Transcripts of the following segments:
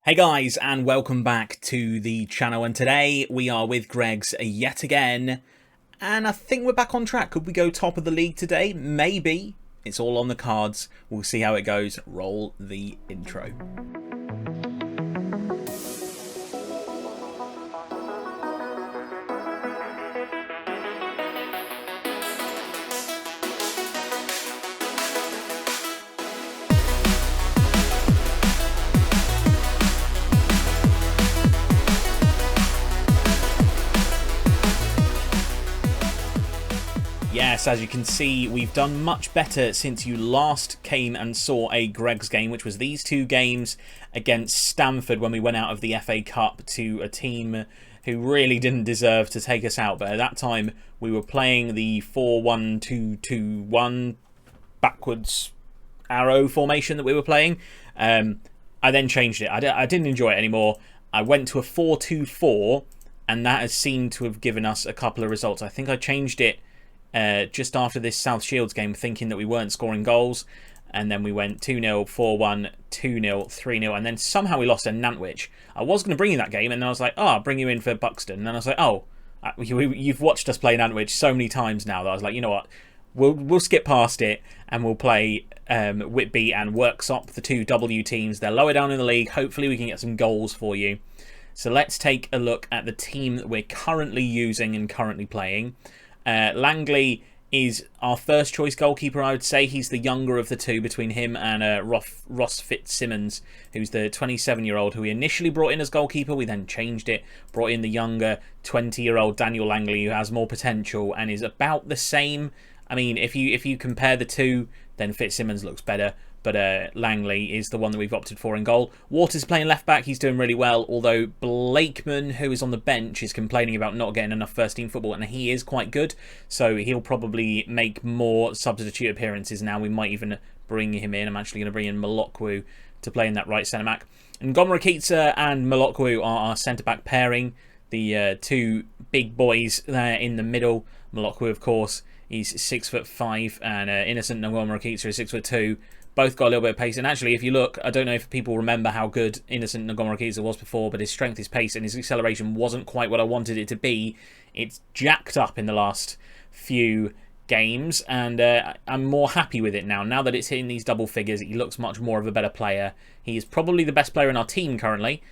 Hey guys, and welcome back to the channel, and today we are with Greg's yet again, and I think we're back on track. Could we go top of the league today? Maybe. It's all on the cards. We'll see how it goes. Roll the intro. Yes, as you can see, we've done much better since you last came and saw a Greg's game, which was these two games against Stamford when we went out of the FA Cup to a team who really didn't deserve to take us out. But at that time, we were playing the 4-1-2-2-1 backwards arrow formation that we were playing. I then changed it. I didn't enjoy it anymore. I went to a 4-2-4, and that has seemed to have given us a couple of results. I think I changed it just after this South Shields game, thinking that we weren't scoring goals, and then we went 2-0, 4-1, 2-0, 3-0, and then somehow we lost to Nantwich. I was going to bring you that game, and then I was like, oh, I'll bring you in for Buxton, and then I was like, oh, you've watched us play Nantwich so many times now that I was like, you know what, we'll skip past it, and we'll play Whitby and Worksop, the two W teams. They're lower down in the league. Hopefully we can get some goals for you. So let's take a look at the team that we're currently using and currently playing. Langley is our first choice goalkeeper, I would say. He's the younger of the two between him and Ross Fitzsimmons, who's the 27-year-old who we initially brought in as goalkeeper. We then changed it, brought in the younger 20-year-old Daniel Langley, who has more potential and is about the same. I mean, if you compare the two, then Fitzsimmons looks better, but Langley is the one that we've opted for in goal. Waters playing left back. He's doing really well, although Blakeman, who is on the bench, is complaining about not getting enough first team football, and he is quite good, so he'll probably make more substitute appearances now. We might even bring him in. I'm actually going to bring in Malokwu to play in that right centre back. And Gomerakitsa and Malokwu are our centre back pairing, the two big boys there in the middle. Malokwu, of course, he's 6'5", and Innocent Gomerakitsa is 6'2". Both got a little bit of pace, and actually, if you look, I don't know if people remember how good Innocent Gomerakitsa was before, but his strength, his pace, and his acceleration wasn't quite what I wanted it to be. It's jacked up in the last few games, and I'm more happy with it now. Now that it's hitting these double figures, he looks much more of a better player. He is probably the best player in our team currently,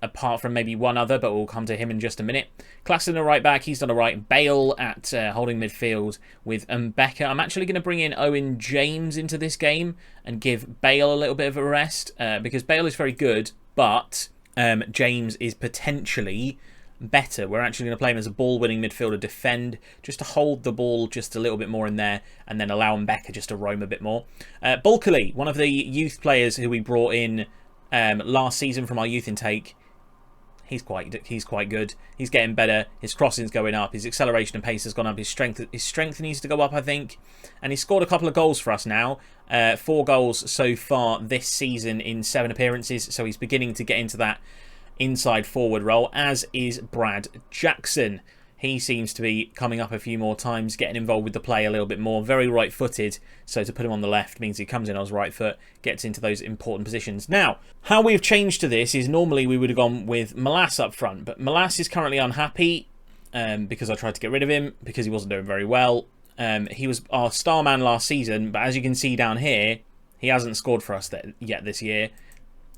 apart from maybe one other, but we'll come to him in just a minute. Claxton at right back, he's done all right. Bale at holding midfield with Mbeka. I'm actually going to bring in Owen James into this game and give Bale a little bit of a rest, because Bale is very good, but James is potentially better. We're actually going to play him as a ball-winning midfielder, defend, just to hold the ball just a little bit more in there, and then allow Mbeka just to roam a bit more. Bulkeley, one of the youth players who we brought in last season from our youth intake, he's quite good. He's getting better. His crossing's going up. His acceleration and pace has gone up. His strength needs to go up, I think. And he's scored a couple of goals for us now. 4 goals so far this season in 7 appearances. So he's beginning to get into that inside forward role, as is Brad Jackson. He seems to be coming up a few more times, getting involved with the play a little bit more. Very right-footed, so to put him on the left means he comes in on his right foot, gets into those important positions. Now, how we've changed to this is normally we would have gone with Malas up front, but Malas is currently unhappy because I tried to get rid of him because he wasn't doing very well. He was our star man last season, but as you can see down here, he hasn't scored for us yet this year.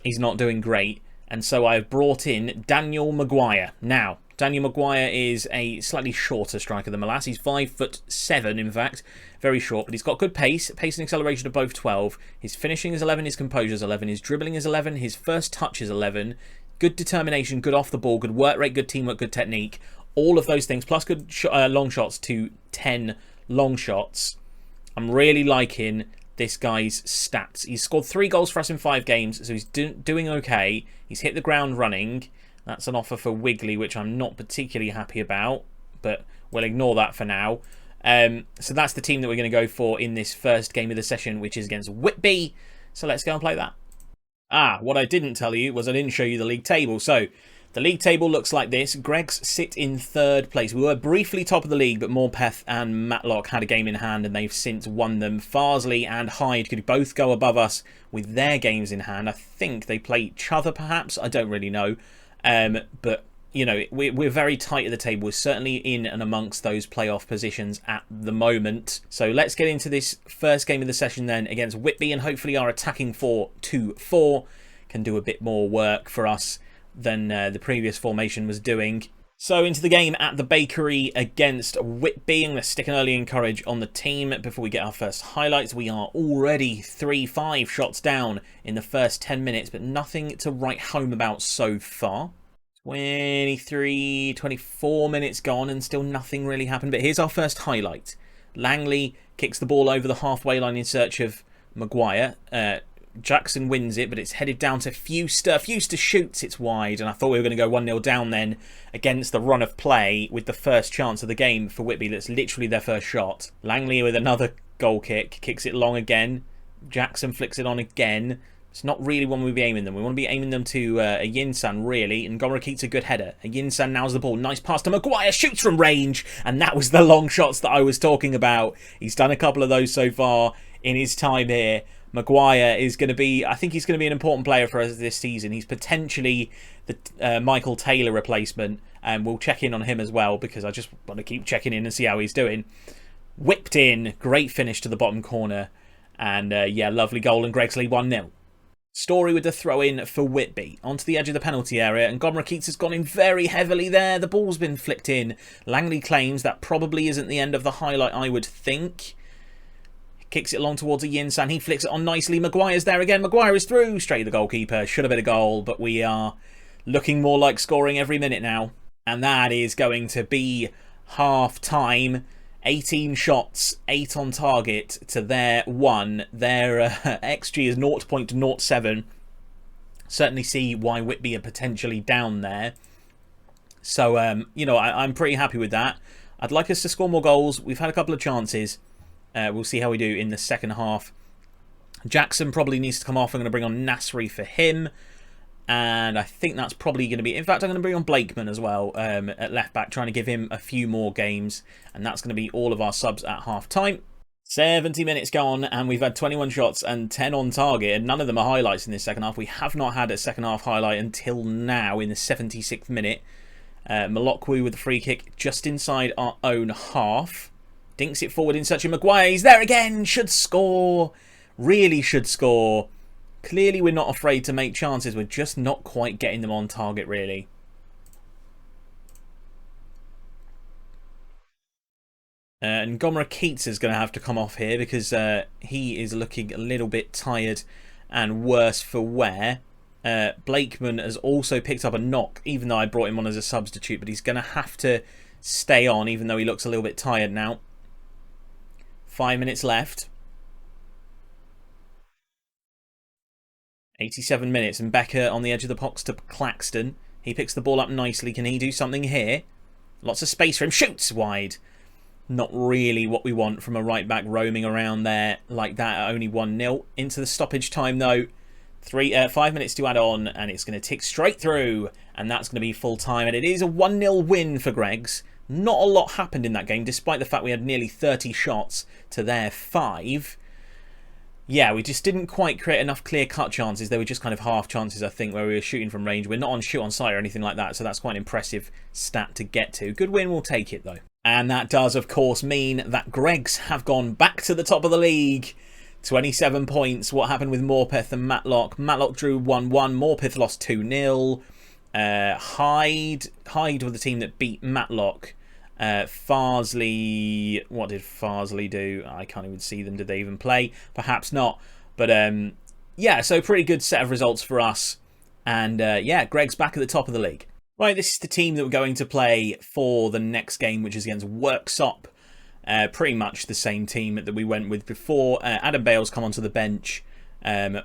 He's not doing great, and so I've brought in Daniel Mcguire. Now, Daniel Mcguire is a slightly shorter striker than Malas. He's 5'7", in fact. Very short, but he's got good pace. Pace and acceleration are both 12. His finishing is 11, his composure is 11, his dribbling is 11, his first touch is 11. Good determination, good off the ball, good work rate, good teamwork, good technique. All of those things, plus good long shots to 10 long shots. I'm really liking this guy's stats. He's scored 3 goals for us in 5 games, so he's doing okay. He's hit the ground running. That's an offer for Wigley, which I'm not particularly happy about, but we'll ignore that for now. So that's the team that we're going to go for in this first game of the session, which is against Whitby. So let's go and play that. What I didn't tell you was I didn't show you the league table. So The league table looks like this. Greg's sit in 3rd place. We were briefly top of the league, but Morpeth and Matlock had a game in hand and they've since won them. Farsley and Hyde could both go above us with their games in hand. I think they play each other perhaps. I don't really know. But, you know, we're very tight at the table. We're certainly in and amongst those playoff positions at the moment. So let's get into this first game of the session then against Whitby, and hopefully our attacking 4-2-4 can do a bit more work for us than the previous formation was doing. So into the game at the bakery against Whitby. I'm going to stick an early encourage on the team before we get our first highlights. We are already 3-5 shots down in the first 10 minutes, but nothing to write home about so far. 23, 24 minutes gone and still nothing really happened. But here's our first highlight. Langley kicks the ball over the halfway line in search of Mcguire. Jackson wins it, but it's headed down to Fuster. Fuster shoots, it's wide, and I thought we were going to go 1-0 down then against the run of play with the first chance of the game for Whitby. That's literally their first shot. Langley with another goal kick, kicks it long again. Jackson flicks it on again. It's not really one we'll be aiming them. We want to be aiming them to a Yinsan, really, and Gomrakit's a good header. A Yinsan now's the ball. Nice pass to Mcguire, shoots from range, and that was the long shots that I was talking about. He's done a couple of those so far in his time here. Mcguire is going to be, I think he's going to be an important player for us this season. He's potentially the Michael Taylor replacement, and we'll check in on him as well because I just want to keep checking in and see how he's doing. Whipped in, great finish to the bottom corner, and yeah, lovely goal, and Greg's lead 1-0. Story with the throw-in for Whitby. Onto the edge of the penalty area, and Gomrakits has gone in very heavily there. The ball's been flicked in. Langley claims that probably isn't the end of the highlight, I would think. Kicks it along towards a Yinsan. He flicks it on nicely. Mcguire's there again. Mcguire is through. Straight to the goalkeeper. Should have been a goal, but we are looking more like scoring every minute now. And that is going to be half-time. 18 shots, 8 on target to their 1. Their XG is 0.07. Certainly see why Whitby are potentially down there. So, you know, I'm pretty happy with that. I'd like us to score more goals. We've had a couple of chances. We'll see how we do in the second half. Jackson probably needs to come off. I'm going to bring on Nasri for him. And I think that's probably going to be... In fact, I'm going to bring on Blakeman as well at left back, trying to give him a few more games. And that's going to be all of our subs at half time. 70 minutes gone, and we've had 21 shots and 10 on target. And none of them are highlights in this second half. We have not had a second half highlight until now in the 76th minute. Malokwu with the free kick just inside our own half. Dinks it forward in search of Mcguire. He's there again. Should score. Really should score. Clearly we're not afraid to make chances. We're just not quite getting them on target, really. And Gomrakits is going to have to come off here because he is looking a little bit tired and worse for wear. Blakeman has also picked up a knock, even though I brought him on as a substitute. But he's going to have to stay on, even though he looks a little bit tired now. 5 minutes left. 87 minutes, and Becker on the edge of the box to Claxton. He picks the ball up nicely. Can he do something here? Lots of space for him. Shoots wide. Not really what we want from a right back roaming around there like that at only 1-0. Into the stoppage time though. 5 minutes to add on, and it's going to tick straight through, and that's going to be full time. And it is a 1-0 win for Greg's. Not a lot happened in that game, despite the fact we had nearly 30 shots to their 5. Yeah, we just didn't quite create enough clear-cut chances. They were just kind of half chances, I think, where we were shooting from range. We're not on shoot on sight or anything like that, so that's quite an impressive stat to get to. Good win, we'll take it, though. And that does, of course, mean that Greg's have gone back to the top of the league. 27 points. What happened with Morpeth and Matlock? Matlock drew 1-1. Morpeth lost 2-0. Hyde were the team that beat Matlock. Farsley, what did Farsley do? I can't even see them. Did they even play? Perhaps not. But yeah, so pretty good set of results for us. And yeah, Greg's back at the top of the league. Right, this is the team that we're going to play for the next game, which is against Worksop. Pretty much the same team that we went with before. Adam Bale's come onto the bench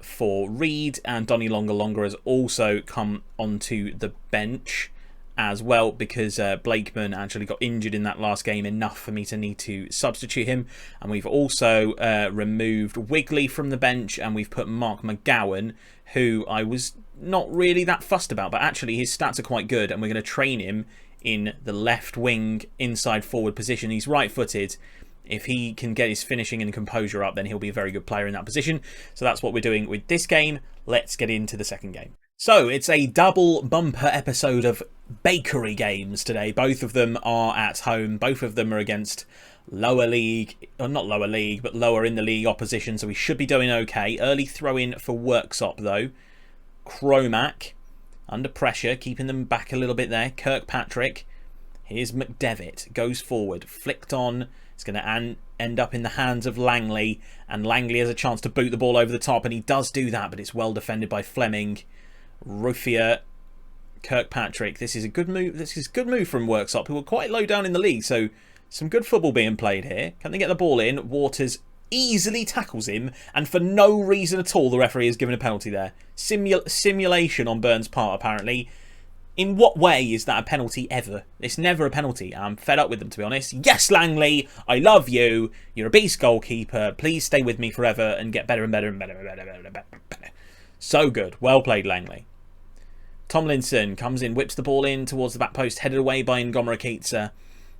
for Reed, and Donny Longa has also come onto the bench as well, because Blakeman actually got injured in that last game enough for me to need to substitute him. And we've also removed Wigley from the bench, and we've put Mark McGowan, who I was not really that fussed about, but actually his stats are quite good, and we're going to train him in the left wing inside forward position. He's right-footed. If he can get his finishing and composure up, then he'll be a very good player in that position. So that's what we're doing with this game. Let's get into the second game. So it's a double bumper episode of bakery games today. Both of them are at home. Both of them are against lower league, or not lower league, but lower in the league opposition. So we should be doing okay. Early throw in for Worksop though. Cromac under pressure, keeping them back a little bit there. Kirkpatrick. Here's McDevitt. Goes forward. Flicked on. It's going to end up in the hands of Langley. And Langley has a chance to boot the ball over the top. And he does do that, but it's well defended by Fleming. Ruffier. Kirkpatrick. This is a good move. This is a good move from Worksop, who were quite low down in the league. So some good football being played here. Can they get the ball in? Waters easily tackles him, and for no reason at all the referee has given a penalty there. Simulation on Burns' part, apparently. In what way is that a penalty ever? It's never a penalty. I'm fed up with them, to be honest. Yes, Langley, I love you. You're a beast goalkeeper. Please stay with me forever and get better and better and better and better and better. So good. Well played, Langley. Tomlinson comes in, whips the ball in towards the back post, headed away by Ngomrakitsa.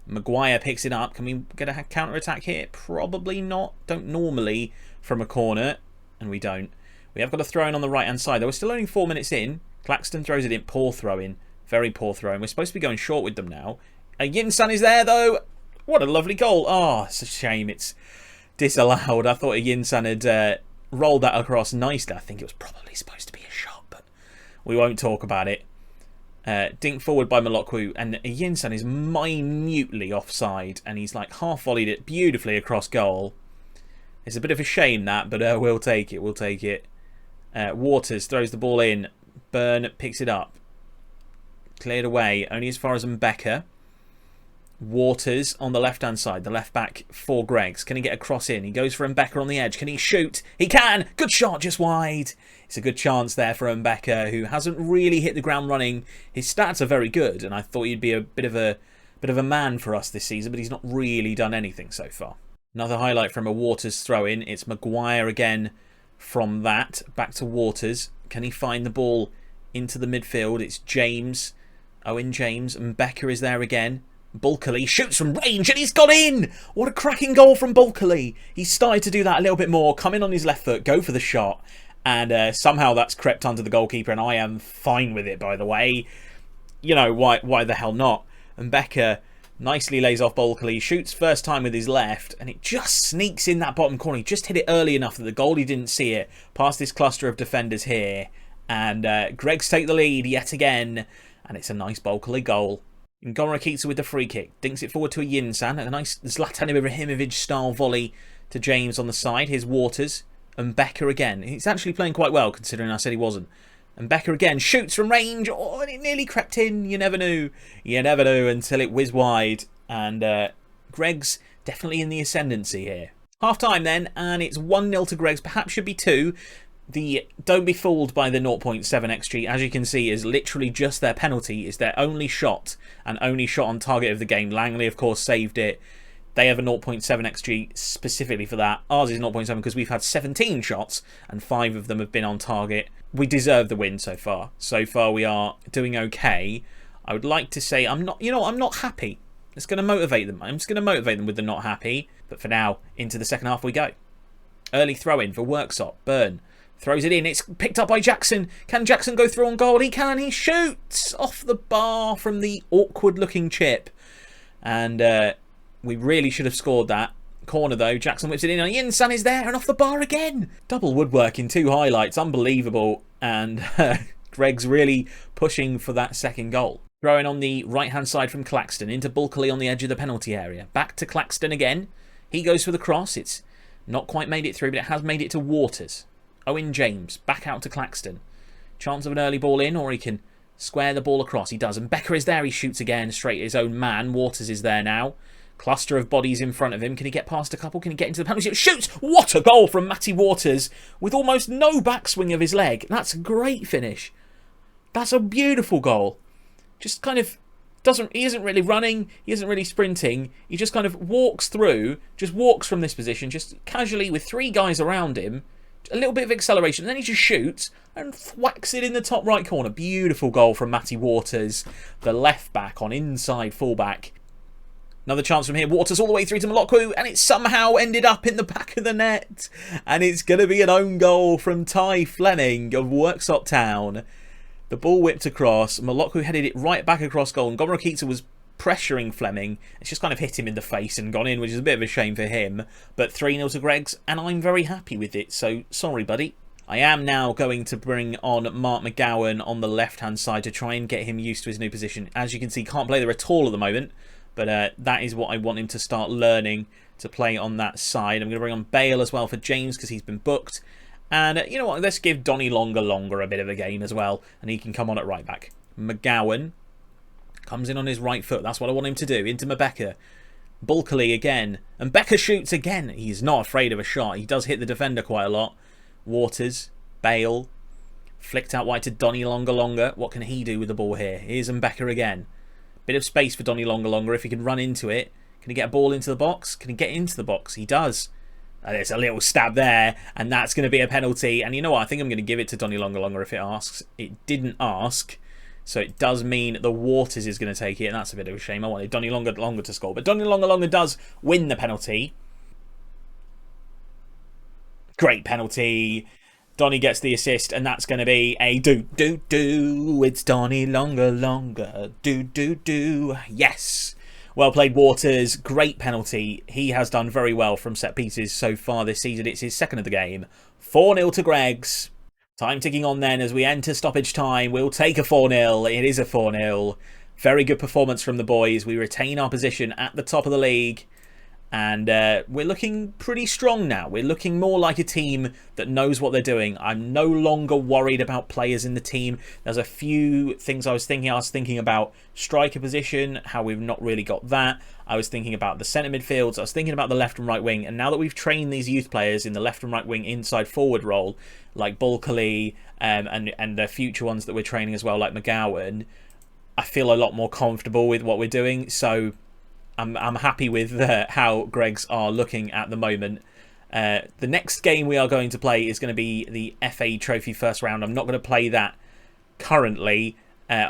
Mcguire picks it up. Can we get a counter-attack here? Probably not. Don't normally from a corner. And we don't. We have got a throw-in on the right-hand side. Though we're still only 4 minutes in. Claxton throws it in. Poor throw-in. Very poor throw-in. We're supposed to be going short with them now. Yinsan is there, though. What a lovely goal. Oh, it's a shame it's disallowed. I thought Yinsan had rolled that across nicely. I think it was probably supposed to be a shot, but we won't talk about it. Dink forward by Malokwu, and Yinsan is minutely offside, and he's like half volleyed it beautifully across goal. It's a bit of a shame that, but we'll take it. We'll take it. Waters throws the ball in. Byrne picks it up. Cleared away, only as far as Mbeka. Waters on the left-hand side, the left back for Greggs. Can he get a cross in? He goes for Mbeka on the edge. Can he shoot? He can! Good shot, just wide. It's a good chance there for Mbeka, who hasn't really hit the ground running. His stats are very good, and I thought he'd be a bit of a man for us this season, but he's not really done anything so far. Another highlight from a Waters throw-in. It's Mcguire again from that. Back to Waters. Can he find the ball into the midfield? It's James. Owen James. Mbeka is there again. Bulkeley shoots from range and he's got in! What a cracking goal from Bulkeley. He's started to do that a little bit more. Come in on his left foot, go for the shot. And somehow that's crept under the goalkeeper, and I am fine with it, by the way. You know, why the hell not? And Mbeka nicely lays off Bulkeley, shoots first time with his left, and it just sneaks in that bottom corner. He just hit it early enough that the goalie didn't see it. Past this cluster of defenders here. And Greggs take the lead yet again. And it's a nice Bulkeley goal. Ngomrakitsa with the free kick. Dinks it forward to a Yinsan. A nice Zlatan Ibrahimovic style volley to James on the side. Here's Waters. And Mbeka again. He's actually playing quite well, considering I said he wasn't. And Mbeka again shoots from range. Oh, and it nearly crept in. You never knew. You never knew until it whizzed wide. And Greggs definitely in the ascendancy here. Half time then, and it's 1-0 to Greggs. Perhaps should be 2. Don't be fooled by the 0.7 XG. As you can see, is literally just their penalty. Is their only shot, and only shot on target of the game. Langley, of course, saved it. They have a 0.7 XG specifically for that. Ours is 0.7 because we've had 17 shots, and 5 of them have been on target. We deserve the win so far. So far, we are doing okay. I would like to say I'm not happy. It's going to motivate them. I'm just going to motivate them with the not happy. But for now, into the second half we go. Early throw-in for Worksop. Byrne throws it in. It's picked up by Jackson. Can Jackson go through on goal? He can. He shoots off the bar from the awkward-looking chip. And we really should have scored that. Corner, though. Jackson whips it in. And Yinsan is there. And off the bar again. Double woodwork in 2 highlights. Unbelievable. And Greggs really pushing for that second goal. Throwing on the right-hand side from Claxton. Into Bulkeley on the edge of the penalty area. Back to Claxton again. He goes for the cross. It's not quite made it through, but it has made it to Waters. Owen James, back out to Claxton. Chance of an early ball in, or he can square the ball across. He does, and Mbeka is there. He shoots again, straight at his own man. Waters is there now. Cluster of bodies in front of him. Can he get past a couple? Can he get into the penalty? Shoots! What a goal from Matty Waters, with almost no backswing of his leg. That's a great finish. That's a beautiful goal. Just kind of he isn't really running, he isn't really sprinting. He just kind of walks through, just walks from this position, just casually with 3 guys around him. a little bit of acceleration, and then he just shoots and thwacks it in the top right corner. Beautiful goal from Matty Waters, the left back on inside fullback. Another chance from here. Waters all the way through to Mcguire, and it somehow ended up in the back of the net. And it's going to be an own goal from Ty Fleming of Worksop Town. The ball whipped across. Mcguire headed it right back across goal, and Gomrakita was pressuring Fleming. It's just kind of hit him in the face and gone in, which is a bit of a shame for him. But 3-0 to Greggs, and I'm very happy with it. So, sorry, buddy. I am now going to bring on Mark McGowan on the left-hand side to try and get him used to his new position. As you can see, can't play there at all at the moment. But that is what I want him to start learning to play on that side. I'm going to bring on Bale as well for James because he's been booked. And you know what? Let's give Donny Longer a bit of a game as well. And he can come on at right back. McGowan comes in on his right foot. That's what I want him to do. Into Mcguire. Bulkeley again. And Becker shoots again. He's not afraid of a shot. He does hit the defender quite a lot. Waters. Bale. Flicked out wide to Donny Longer. What can he do with the ball here? Here's Becker again. Bit of space for Donny Longer if he can run into it. Can he get a ball into the box? Can he get into the box? He does. There's a little stab there, and that's going to be a penalty. And you know what? I think I'm going to give it to Donny Longer if it asks. It didn't ask, so it does mean the Waters is going to take it, and that's a bit of a shame. I wanted Donny Longer to score, but Donny Longer does win the penalty. Great penalty. Donny gets the assist, and that's going to be a do. It's Donny Longer. Do. Yes. Well played, Waters. Great penalty. He has done very well from set pieces so far this season. It's his second of the game. 4-0 to Greggs. Time ticking on then as we enter stoppage time. We'll take a 4-0. It is a 4-0. Very good performance from the boys. We retain our position at the top of the league. And we're looking pretty strong now. We're looking more like a team that knows what they're doing. I'm no longer worried about players in the team. There's a few things I was thinking. I was thinking about striker position, how we've not really got that. I was thinking about the centre midfields. I was thinking about the left and right wing. And now that we've trained these youth players in the left and right wing inside forward role, like Bulkeley and the future ones that we're training as well, like McGowan, I feel a lot more comfortable with what we're doing. So I'm happy with how Greggs are looking at the moment. The next game we are going to play is going to be the FA Trophy first round. I'm not going to play that currently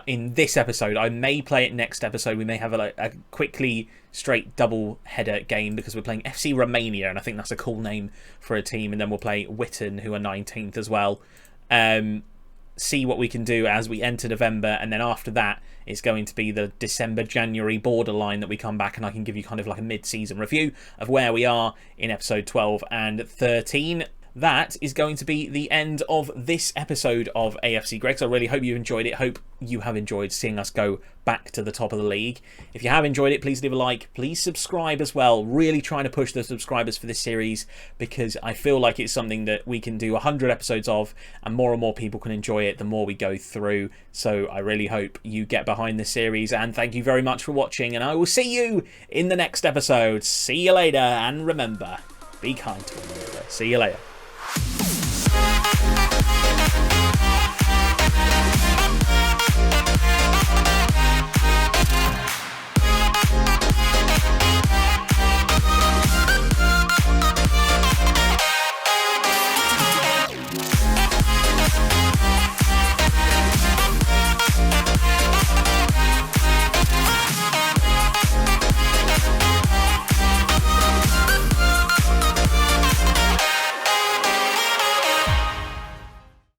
in this episode. I may play it next episode. We may have a quickly straight double header game because we're playing FC Romania, and I think that's a cool name for a team. And then we'll play Witten, who are 19th as well. See what we can do as we enter November, and then after that it's going to be the December-January borderline that we come back, and I can give you kind of like a mid-season review of where we are in episode 12 and 13. That is going to be the end of this episode of AFC Greggs. I really hope you enjoyed it. Hope you have enjoyed seeing us go back to the top of the league. If you have enjoyed it, please leave a like. Please subscribe as well. Really trying to push the subscribers for this series because I feel like it's something that we can do 100 episodes of, and more people can enjoy it the more we go through. So I really hope you get behind this series, and thank you very much for watching, and I will see you in the next episode. See you later, and remember, be kind to one another. See you later.